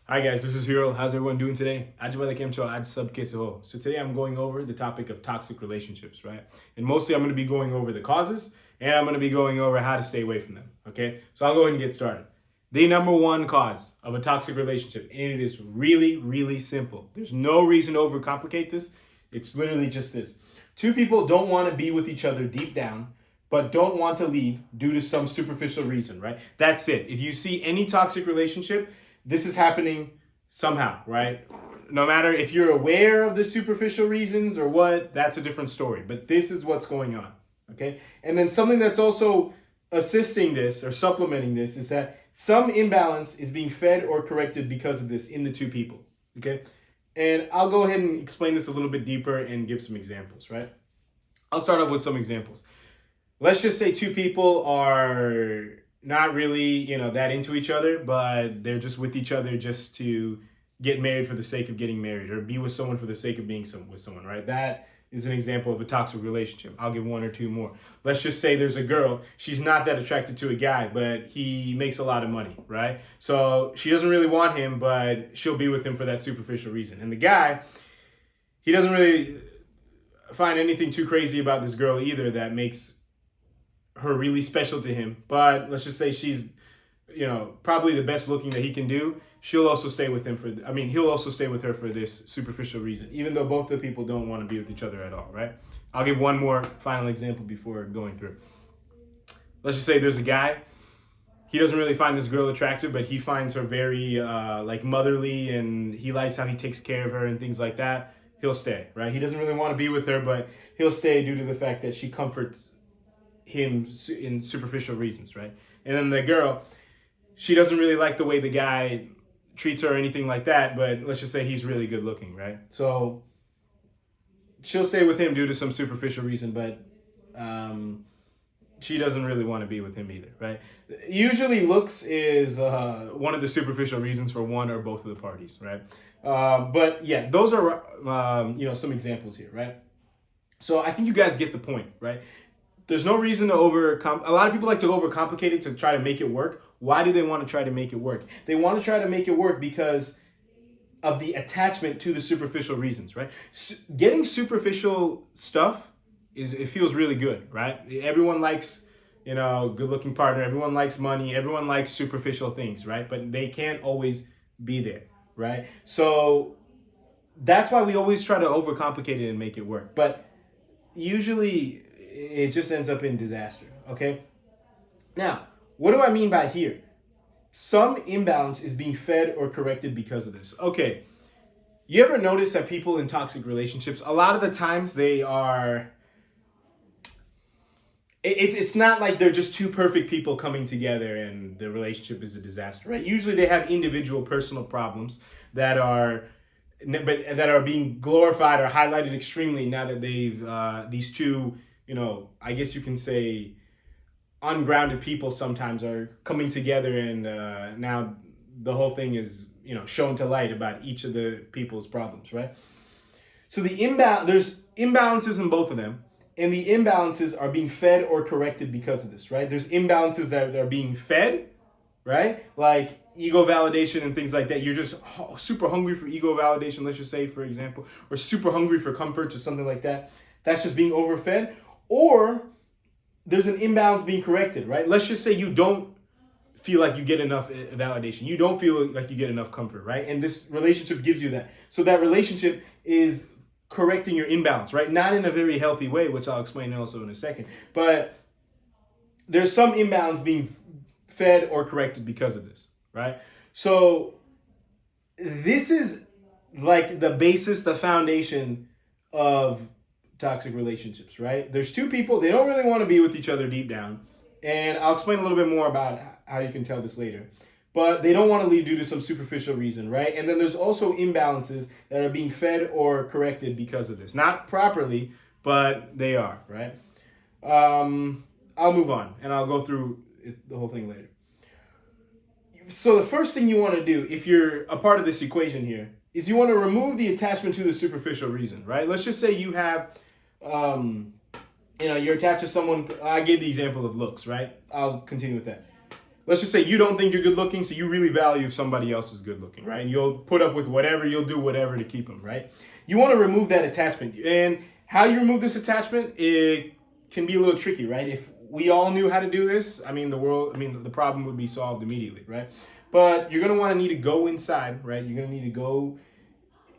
Hi guys, this is Hero. How's everyone doing today? So today I'm going over the topic of toxic relationships, right? And mostly I'm going to be going over the causes and I'm going to be going over how to stay away from them, okay? So I'll go ahead and get started. The number one cause of a toxic relationship, and it is really, really simple. There's no reason to overcomplicate this. It's literally just this. Two people don't want to be with each other deep down, but don't want to leave due to some superficial reason, right? That's it. If you see any toxic relationship, this is happening somehow, right? No matter if you're aware of the superficial reasons or what, that's a different story. But this is what's going on, okay? And then something that's also assisting this or supplementing this is that some imbalance is being fed or corrected because of this in the two people, okay? And I'll go ahead and explain this a little bit deeper and give some examples, right? I'll start off with some examples. Let's just say two people are not really, that into each other, but they're just with each other just to get married for the sake of getting married or be with someone for the sake of being with someone, right? That is an example of a toxic relationship. I'll give one or two more. Let's just say there's a girl, she's not that attracted to a guy, but he makes a lot of money, right? So she doesn't really want him, but she'll be with him for that superficial reason. And the guy, he doesn't really find anything too crazy about this girl either that makes her really special to him, but let's just say she's, probably the best looking that he can do. She'll also stay with him he'll also stay with her for this superficial reason, even though both the people don't want to be with each other at all, right? I'll give one more final example before going through. Let's just say there's a guy, he doesn't really find this girl attractive, but he finds her very motherly, and he likes how he takes care of her and things like that. He'll stay, right? He doesn't really want to be with her, but he'll stay due to the fact that she comforts him in superficial reasons, right? And then the girl, she doesn't really like the way the guy treats her or anything like that, but let's just say he's really good looking, right? So she'll stay with him due to some superficial reason, but she doesn't really want to be with him either, right? Usually looks is one of the superficial reasons for one or both of the parties, right? But yeah, those are some examples here, right? So I think you guys get the point, right? There's no reason to a lot of people like to overcomplicate it to try to make it work. Why do they want to try to make it work? They want to try to make it work because of the attachment to the superficial reasons, right? Getting superficial stuff it feels really good, right? Everyone likes, good-looking partner. Everyone likes money. Everyone likes superficial things, right? But they can't always be there, right? So that's why we always try to overcomplicate it and make it work. But usually it just ends up in disaster, okay? Now, what do I mean by here? Some imbalance is being fed or corrected because of this. Okay, you ever notice that people in toxic relationships, a lot of the times they are, it's not like they're just two perfect people coming together and the relationship is a disaster, right? Usually they have individual personal problems that are being glorified or highlighted extremely now that they've, these two, I guess you can say ungrounded people sometimes are coming together, and now the whole thing is, shown to light about each of the people's problems, right? So there's imbalances in both of them, and the imbalances are being fed or corrected because of this, right? There's imbalances that are being fed, right? Like ego validation and things like that. You're just super hungry for ego validation, let's just say, for example, or super hungry for comfort or something like that. That's just being overfed. Or there's an imbalance being corrected, right? Let's just say you don't feel like you get enough validation. You don't feel like you get enough comfort, right? And this relationship gives you that. So that relationship is correcting your imbalance, right? Not in a very healthy way, which I'll explain also in a second. But there's some imbalance being fed or corrected because of this, right? So this is like the basis, the foundation of toxic relationships, right? There's two people, they don't really want to be with each other deep down. And I'll explain a little bit more about how you can tell this later. But they don't want to leave due to some superficial reason, right? And then there's also imbalances that are being fed or corrected because of this. Not properly, but they are, right? I'll move on and I'll go through the whole thing later. So the first thing you want to do, if you're a part of this equation here, is you want to remove the attachment to the superficial reason, right? Let's just say you have, you're attached to someone. I gave the example of looks, right? I'll continue with that. let's just say you don't think you're good looking, so you really value if somebody else is good looking, right? And you'll put up with whatever, you'll do whatever to keep them, right? You want to remove that attachment. And how you remove this attachment, it can be a little tricky, right? If we all knew how to do this, the problem would be solved immediately, right? But you're going to want to need to go inside, right? You're going to need to go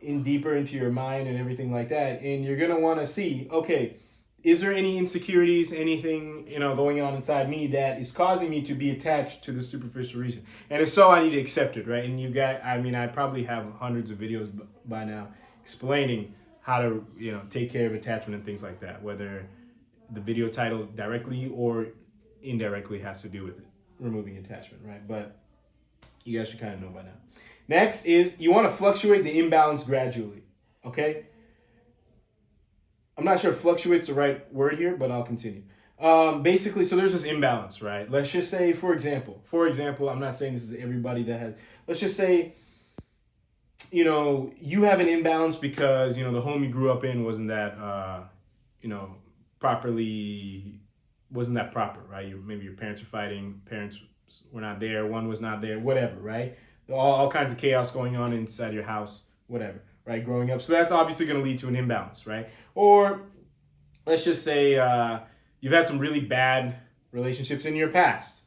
in deeper into your mind and everything like that. And you're going to want to see, okay, is there any insecurities, anything, going on inside me that is causing me to be attached to the superficial reason? And if so, I need to accept it, right? And I probably have hundreds of videos by now explaining how to, take care of attachment and things like that, whether the video title directly or indirectly has to do with it, removing attachment, right? But you guys should kind of know by now. Next is you want to fluctuate the imbalance gradually, okay? I'm not sure if fluctuate's the right word here, but I'll continue. Basically, so there's this imbalance, right? Let's just say, for example, I'm not saying this is everybody that has, let's just say, you have an imbalance because, the home you grew up in wasn't that, wasn't that proper, right? Maybe your parents were fighting, parents were not there, one was not there, whatever, right? All kinds of chaos going on inside your house, whatever, right? Growing up. So that's obviously going to lead to an imbalance, right? Or let's just say you've had some really bad relationships in your past.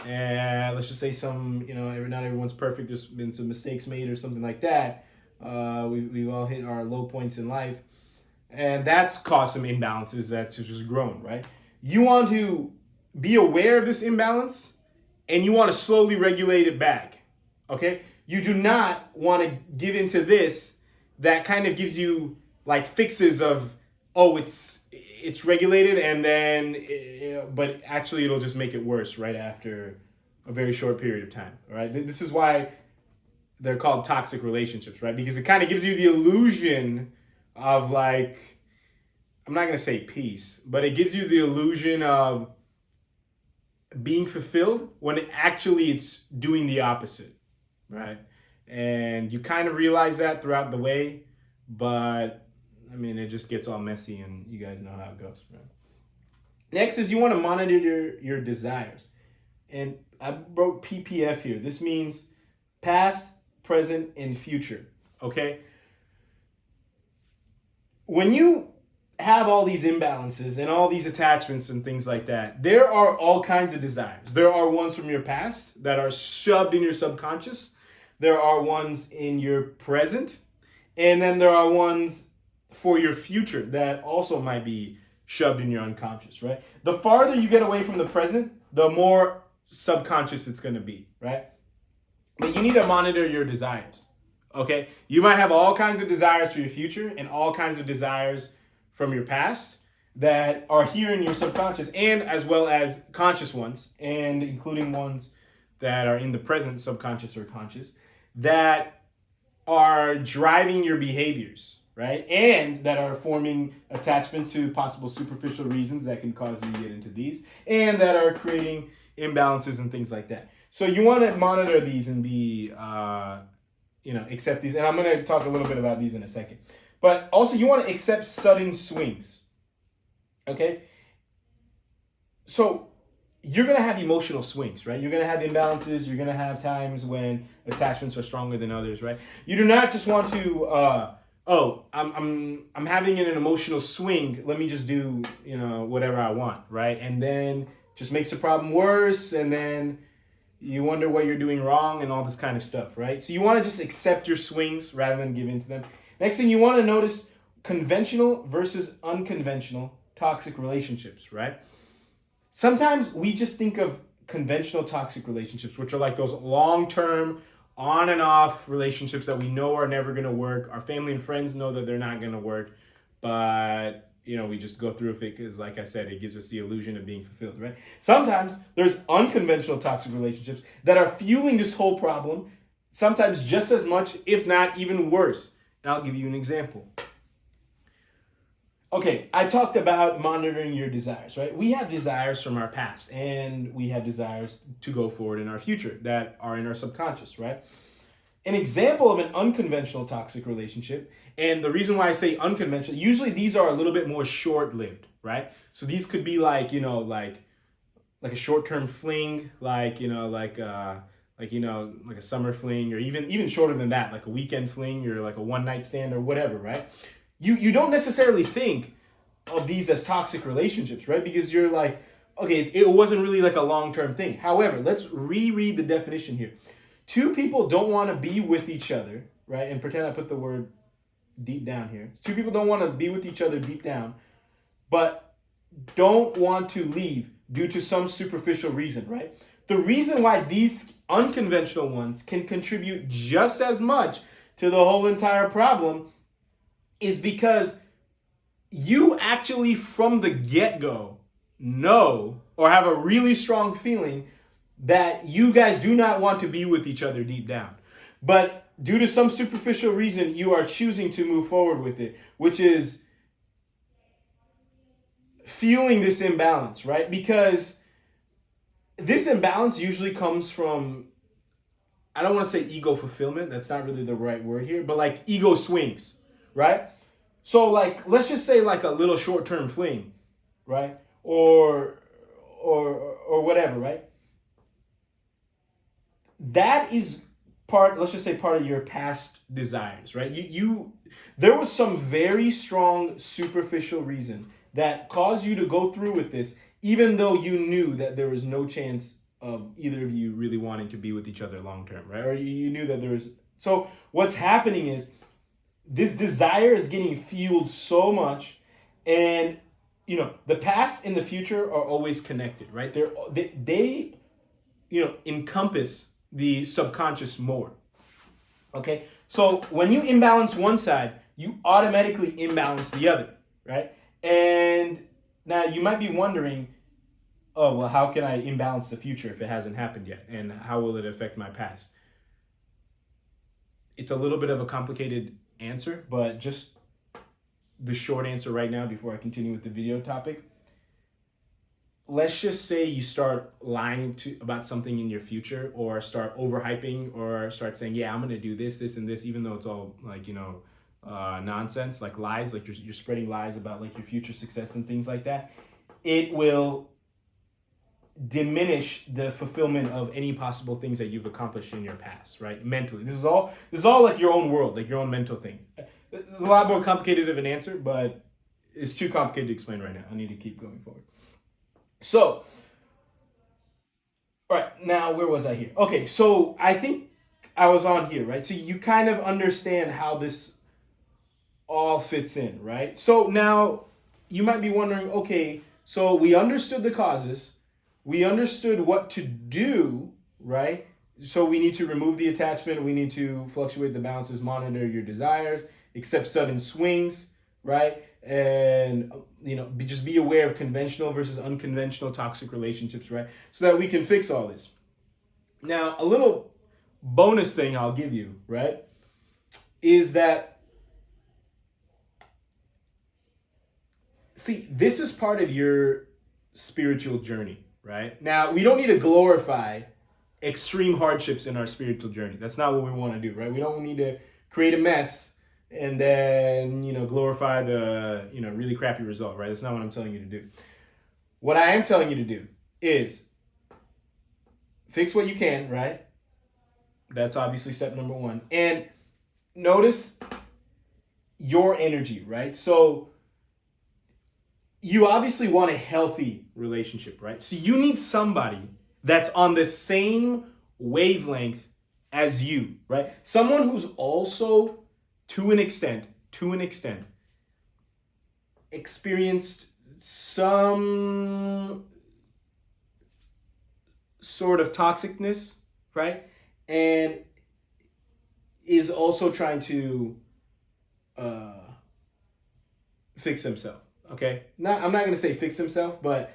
And let's just say not everyone's perfect. There's been some mistakes made or something like that. We've all hit our low points in life. And that's caused some imbalances that's just grown, right? You want to be aware of this imbalance and you want to slowly regulate it back, okay? You do not want to give into this that kind of gives you like fixes of, oh, it's regulated and then, but actually it'll just make it worse right after a very short period of time, all right? This is why they're called toxic relationships, right? Because it kind of gives you the illusion of like, I'm not going to say peace, but it gives you the illusion of being fulfilled when actually it's doing the opposite, right? And you kind of realize that throughout the way, but it just gets all messy and you guys know how it goes, right? Next is you want to monitor your desires. And I wrote PPF here. This means past, present, and future, okay? When you have all these imbalances and all these attachments and things like that, there are all kinds of desires. There are ones from your past that are shoved in your subconscious. There are ones in your present. And then there are ones for your future that also might be shoved in your unconscious, right? The farther you get away from the present, the more subconscious it's going to be, right? But you need to monitor your desires, okay? You might have all kinds of desires for your future and all kinds of desires from your past that are here in your subconscious, and as well as conscious ones, and including ones that are in the present, subconscious or conscious, that are driving your behaviors, right? And that are forming attachment to possible superficial reasons that can cause you to get into these, and that are creating imbalances and things like that. So you want to monitor these and be, accept these. And I'm going to talk a little bit about these in a second. But also you want to accept sudden swings, okay? So you're going to have emotional swings, right? You're going to have imbalances. You're going to have times when attachments are stronger than others, right? You do not just want to, I'm having an emotional swing. Let me just do, whatever I want, right? And then just makes the problem worse. And then you wonder what you're doing wrong and all this kind of stuff, right? So you want to just accept your swings rather than give in to them. Next thing you want to notice, conventional versus unconventional toxic relationships, right? Sometimes we just think of conventional toxic relationships, which are like those long-term, on and off relationships that we know are never going to work. Our family and friends know that they're not going to work, but we just go through with it because, like I said, it gives us the illusion of being fulfilled, right? Sometimes there's unconventional toxic relationships that are fueling this whole problem, sometimes just as much, if not even worse. And I'll give you an example. Okay, I talked about monitoring your desires, right? We have desires from our past, and we have desires to go forward in our future that are in our subconscious, right? An example of an unconventional toxic relationship, and the reason why I say unconventional, usually these are a little bit more short-lived, right? So these could be like, like a short-term fling, like like a summer fling, or even shorter than that, like a weekend fling or like a one night stand or whatever, right? You don't necessarily think of these as toxic relationships, right? Because you're like, okay, it wasn't really like a long-term thing. However, let's reread the definition here. Two people don't want to be with each other, right? And pretend I put the word deep down here. Two people don't want to be with each other deep down, but don't want to leave due to some superficial reason, right? The reason why these unconventional ones can contribute just as much to the whole entire problem is because you actually from the get-go know or have a really strong feeling that you guys do not want to be with each other deep down. But due to some superficial reason, you are choosing to move forward with it, which is feeling this imbalance, right? Because this imbalance usually comes from, I don't want to say ego fulfillment, that's not really the right word here, but like ego swings, right? So like, let's just say like a little short-term fling, right? Or whatever, right? That is let's just say part of your past desires, right? There was some very strong superficial reason that caused you to go through with this, even though you knew that there was no chance of either of you really wanting to be with each other long term, right? Or you knew that there was. So what's happening is this desire is getting fueled so much, and the past and the future are always connected, right? They encompass the subconscious more. Okay, so when you imbalance one side, you automatically imbalance the other, right? And now you might be wondering, oh, well, how can I imbalance the future if it hasn't happened yet? And how will it affect my past? It's a little bit of a complicated answer, but just the short answer right now before I continue with the video topic. Let's just say you start lying about something in your future, or start overhyping, or start saying, yeah, I'm going to do this, this, and this, even though it's all like, nonsense, like lies, like you're spreading lies about like your future success and things like that. It will diminish the fulfillment of any possible things that you've accomplished in your past, right? Mentally. This is all like your own world, like your own mental thing. It's a lot more complicated of an answer, but it's too complicated to explain right now. I need to keep going forward. So, all right, now where was I here? Okay, so I think I was on here, right? So you kind of understand how this all fits in, right? So now you might be wondering, okay, so we understood the causes, we understood what to do, right? So we need to remove the attachment, we need to fluctuate the balances, monitor your desires, accept sudden swings, right? And just be aware of conventional versus unconventional toxic relationships, right? So that we can fix all this. Now, a little bonus thing I'll give you, right, is that, see, this is part of your spiritual journey, right? Now, we don't need to glorify extreme hardships in our spiritual journey. That's not what we want to do, right? We don't need to create a mess and then, glorify the, really crappy result, right? That's not what I'm telling you to do. What I am telling you to do is fix what you can, right? That's obviously step number one. And notice your energy, right? So you obviously want a healthy relationship, right? So you need somebody that's on the same wavelength as you, right? Someone who's also to an extent, experienced some sort of toxicness, right? And is also trying to fix himself, okay? I'm not going to say fix himself, but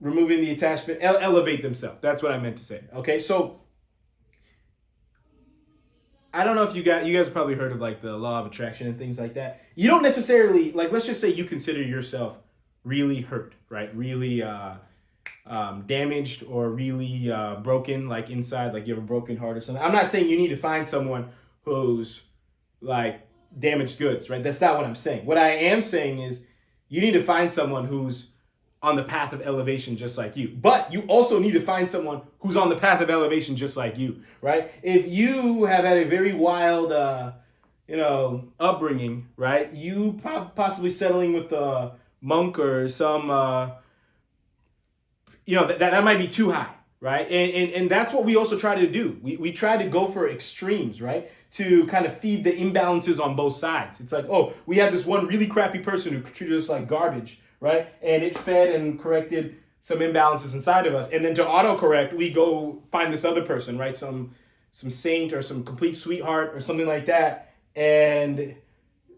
removing the attachment, elevate themselves. That's what I meant to say, okay? So I don't know if you guys have probably heard of like the law of attraction and things like that. You don't necessarily, like, let's just say you consider yourself really hurt, right? Really damaged or really broken, like inside, like you have a broken heart or something. I'm not saying you need to find someone who's like damaged goods, right? That's not what I'm saying. What I am saying is you need to find someone who's on the path of elevation just like you. But you also need to find someone who's on the path of elevation just like you, right? If you have had a very wild, upbringing, right? You possibly settling with a monk or some, that might be too high, right? And that's what we also try to do. We try to go for extremes, right? To kind of feed the imbalances on both sides. It's like, oh, we have this one really crappy person who treated us like garbage, right? And it fed and corrected some imbalances inside of us. And then to autocorrect, we go find this other person, right? Some saint or some complete sweetheart or something like that, and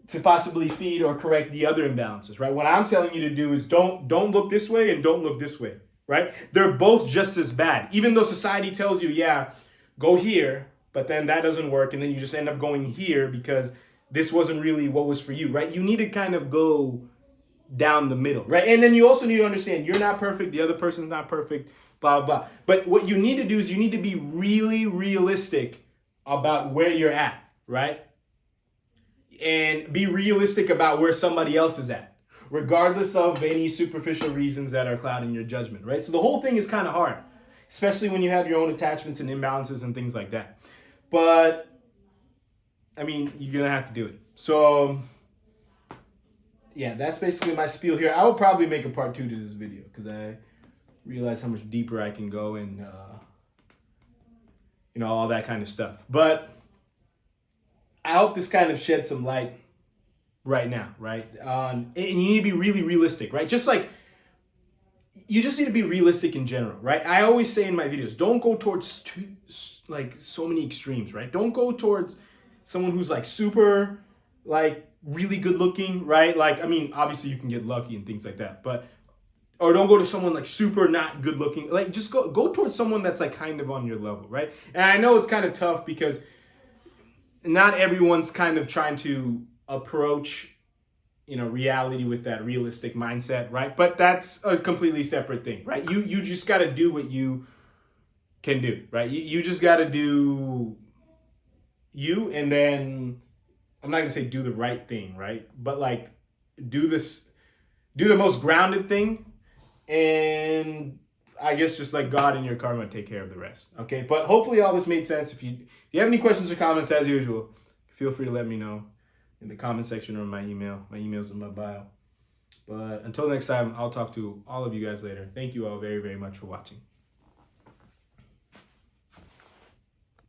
to possibly feed or correct the other imbalances, right? What I'm telling you to do is don't look this way and don't look this way, right? They're both just as bad. Even though society tells you, yeah, go here, but then that doesn't work, and then you just end up going here because this wasn't really what was for you, right? You need to kind of go down the middle, right? And then you also need to understand you're not perfect, the other person's not perfect, blah, blah, blah. But what you need to do is you need to be really realistic about where you're at, right? And be realistic about where somebody else is at, regardless of any superficial reasons that are clouding your judgment, right? So the whole thing is kind of hard, especially when you have your own attachments and imbalances and things like that. But, I mean, you're going to have to do it. So, yeah, that's basically my spiel here. I will probably make a part 2 to this video because I realize how much deeper I can go and, all that kind of stuff. But I hope this kind of sheds some light right now, right? And you need to be really realistic, right? Just like, you just need to be realistic in general, right? I always say in my videos, don't go towards so many extremes, right? Don't go towards someone who's like super, like really good looking, right? Like, I mean, obviously you can get lucky and things like that, or don't go to someone like super not good looking. Like, just go towards someone that's like kind of on your level, right? And I know it's kind of tough because not everyone's kind of trying to approach reality with that realistic mindset, right? But that's a completely separate thing, right? You just got to do what you can do, right? You just got to do you, and then I'm not going to say do the right thing, right? But like do the most grounded thing, and I guess just like God and your karma take care of the rest, okay? But hopefully all this made sense. If you have any questions or comments, as usual, feel free to let me know in the comment section or my email. My email's in my bio. But until next time, I'll talk to all of you guys later. Thank you all very, very much for watching.